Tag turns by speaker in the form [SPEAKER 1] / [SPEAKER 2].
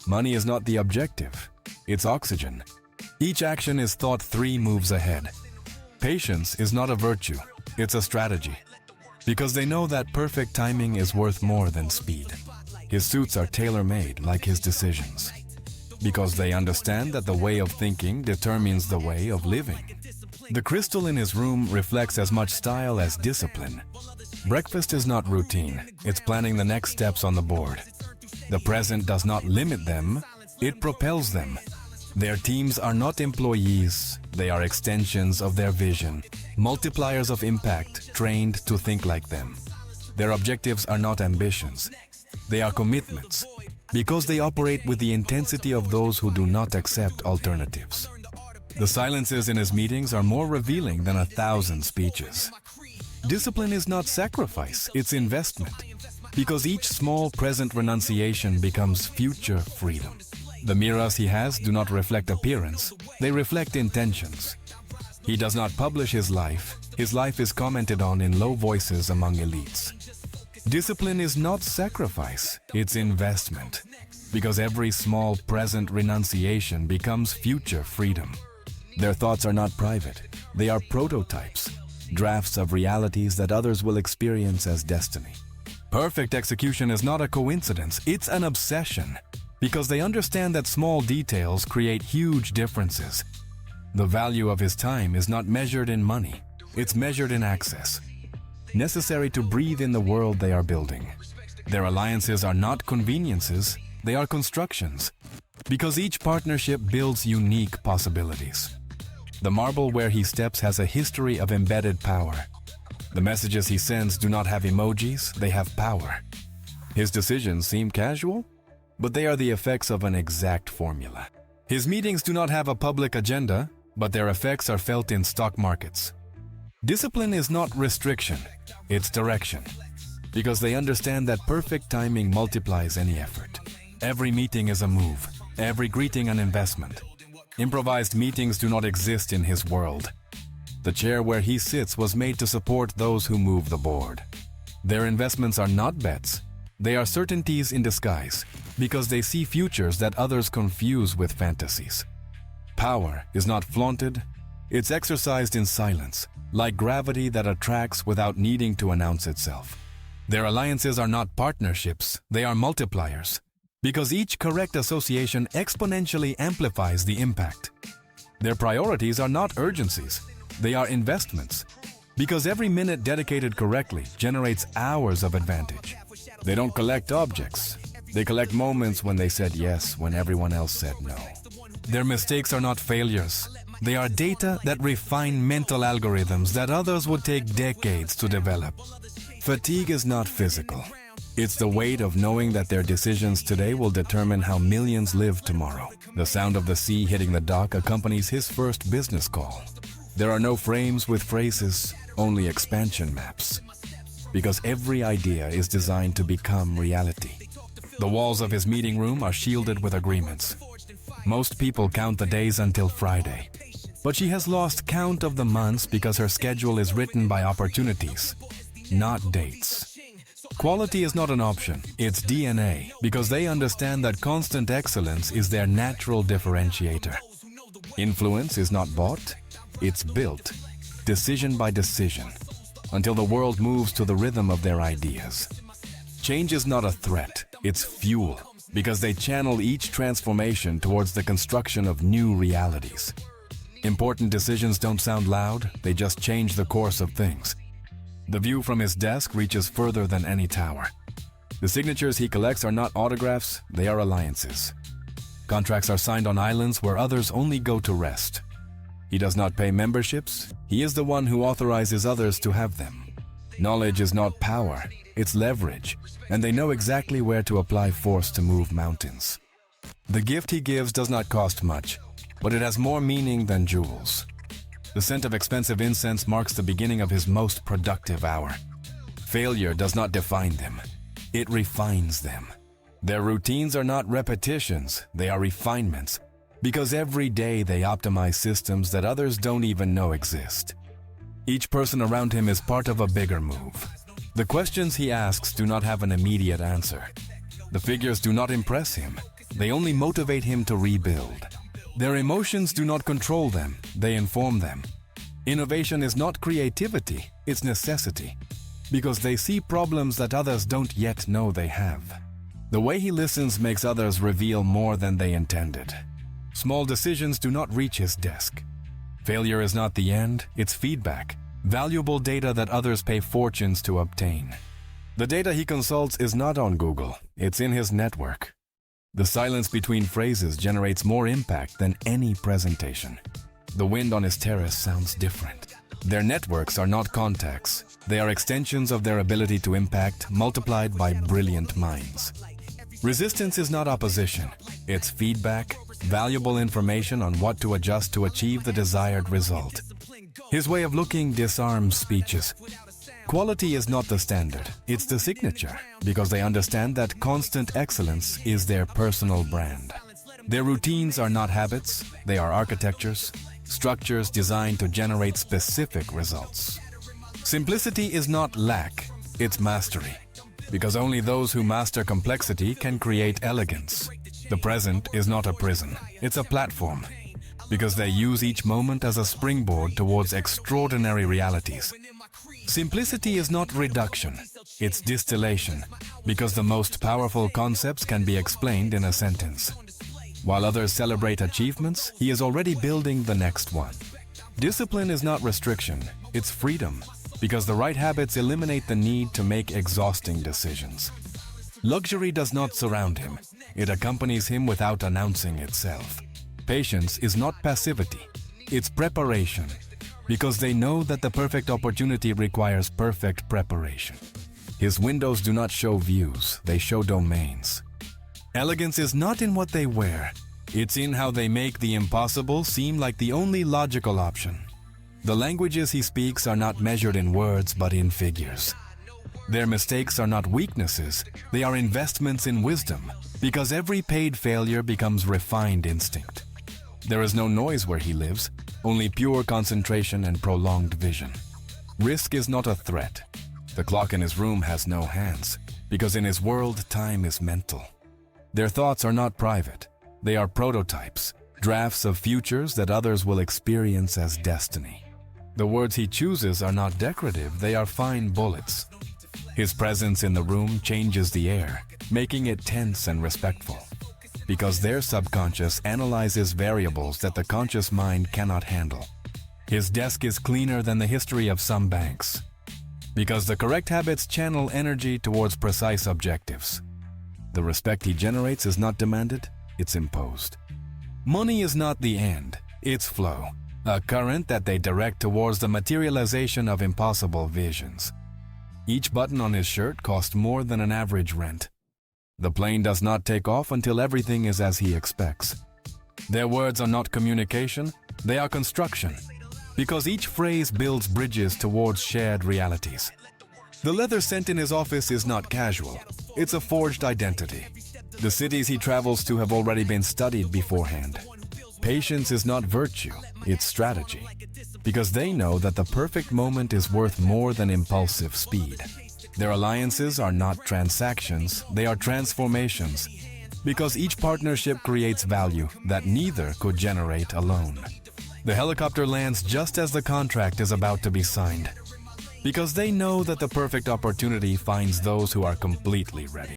[SPEAKER 1] Money is not the objective, it's oxygen. Each action is thought 3 moves ahead. Patience is not a virtue, it's a strategy. Because they know that perfect timing is worth more than speed. His suits are tailor-made like his decisions. Because they understand that the way of thinking determines the way of living. The crystal in his room reflects as much style as discipline. Breakfast is not routine, it's planning the next steps on the board. The present does not limit them, it propels them. Their teams are not employees, they are extensions of their vision, multipliers of impact trained to think like them. Their objectives are not ambitions, they are commitments, because they operate with the intensity of those who do not accept alternatives. The silences in his meetings are more revealing than 1,000 speeches. Discipline is not sacrifice, it's investment, because each small present renunciation becomes future freedom. The mirrors he has do not reflect appearance, they reflect intentions. He does not publish his life is commented on in low voices among elites. Discipline is not sacrifice, it's investment, because every small present renunciation becomes future freedom. Their thoughts are not private, they are prototypes, drafts of realities that others will experience as destiny. Perfect execution is not a coincidence, it's an obsession, because they understand that small details create huge differences. The value of his time is not measured in money, it's measured in access, necessary to breathe in the world they are building. Their alliances are not conveniences, they are constructions, because each partnership builds unique possibilities. The marble where he steps has a history of embedded power. The messages he sends do not have emojis, they have power. His decisions seem casual, but they are the effects of an exact formula. His meetings do not have a public agenda, but their effects are felt in stock markets. Discipline is not restriction, it's direction, because they understand that perfect timing multiplies any effort. Every meeting is a move, every greeting an investment. Improvised meetings do not exist in his world. The chair where he sits was made to support those who move the board. Their investments are not bets, they are certainties in disguise, because they see futures that others confuse with fantasies. Power is not flaunted, it's exercised in silence, like gravity that attracts without needing to announce itself. Their alliances are not partnerships, they are multipliers, because each correct association exponentially amplifies the impact. Their priorities are not urgencies, they are investments, because every minute dedicated correctly generates hours of advantage. They don't collect objects, they collect moments when they said yes when everyone else said no. Their mistakes are not failures, they are data that refine mental algorithms that others would take decades to develop. Fatigue is not physical. It's the weight of knowing that their decisions today will determine how millions live tomorrow. The sound of the sea hitting the dock accompanies his first business call. There are no frames with phrases, only expansion maps. Because every idea is designed to become reality. The walls of his meeting room are shielded with agreements. Most people count the days until Friday. But she has lost count of the months because her schedule is written by opportunities, not dates. Quality is not an option, it's DNA, because they understand that constant excellence is their natural differentiator. Influence is not bought, it's built, decision by decision, until the world moves to the rhythm of their ideas. Change is not a threat, it's fuel, because they channel each transformation towards the construction of new realities. Important decisions don't sound loud, they just change the course of things. The view from his desk reaches further than any tower. The signatures he collects are not autographs, they are alliances. Contracts are signed on islands where others only go to rest. He does not pay memberships, he is the one who authorizes others to have them. Knowledge is not power, it's leverage, and they know exactly where to apply force to move mountains. The gift he gives does not cost much, but it has more meaning than jewels. The scent of expensive incense marks the beginning of his most productive hour. Failure does not define them, it refines them. Their routines are not repetitions, they are refinements, because every day they optimize systems that others don't even know exist. Each person around him is part of a bigger move. The questions he asks do not have an immediate answer. The figures do not impress him, They only motivate him to rebuild. Their emotions do not control them, they inform them. Innovation is not creativity, it's necessity, because they see problems that others don't yet know they have. The way he listens makes others reveal more than they intended. Small decisions do not reach his desk. Failure is not the end, it's feedback, valuable data that others pay fortunes to obtain. The data he consults is not on Google, it's in his network. The silence between phrases generates more impact than any presentation. The wind on his terrace sounds different. Their networks are not contacts, they are extensions of their ability to impact multiplied by brilliant minds. Resistance is not opposition, it's feedback, valuable information on what to adjust to achieve the desired result. His way of looking disarms speeches. Quality is not the standard, it's the signature, because they understand that constant excellence is their personal brand. Their routines are not habits, they are architectures, structures designed to generate specific results. Simplicity is not lack, it's mastery, because only those who master complexity can create elegance. The present is not a prison, it's a platform, because they use each moment as a springboard towards extraordinary realities. Simplicity is not reduction, it's distillation, because the most powerful concepts can be explained in a sentence. While others celebrate achievements, he is already building the next one. Discipline is not restriction, it's freedom, because the right habits eliminate the need to make exhausting decisions. Luxury does not surround him, it accompanies him without announcing itself. Patience is not passivity, it's preparation, because they know that the perfect opportunity requires perfect preparation. His windows do not show views, they show domains. Elegance is not in what they wear, it's in how they make the impossible seem like the only logical option. The languages he speaks are not measured in words but in figures. Their mistakes are not weaknesses, they are investments in wisdom, because every paid failure becomes refined instinct. There is no noise where he lives, only pure concentration and prolonged vision. Risk is not a threat. The clock in his room has no hands, because in his world time is mental. Their thoughts are not private, they are prototypes, drafts of futures that others will experience as destiny. The words he chooses are not decorative, they are fine bullets. His presence in the room changes the air, making it tense and respectful, because their subconscious analyzes variables that the conscious mind cannot handle. His desk is cleaner than the history of some banks, because the correct habits channel energy towards precise objectives. The respect he generates is not demanded, it's imposed. Money is not the end, it's flow, a current that they direct towards the materialization of impossible visions. Each button on his shirt costs more than an average rent. The plane does not take off until everything is as he expects. Their words are not communication, they are construction, because each phrase builds bridges towards shared realities. The leather scent in his office is not casual, it's a forged identity. The cities he travels to have already been studied beforehand. Patience is not virtue, it's strategy, because they know that the perfect moment is worth more than impulsive speed. Their alliances are not transactions, they are transformations, because each partnership creates value that neither could generate alone. The helicopter lands just as the contract is about to be signed, because they know that the perfect opportunity finds those who are completely ready.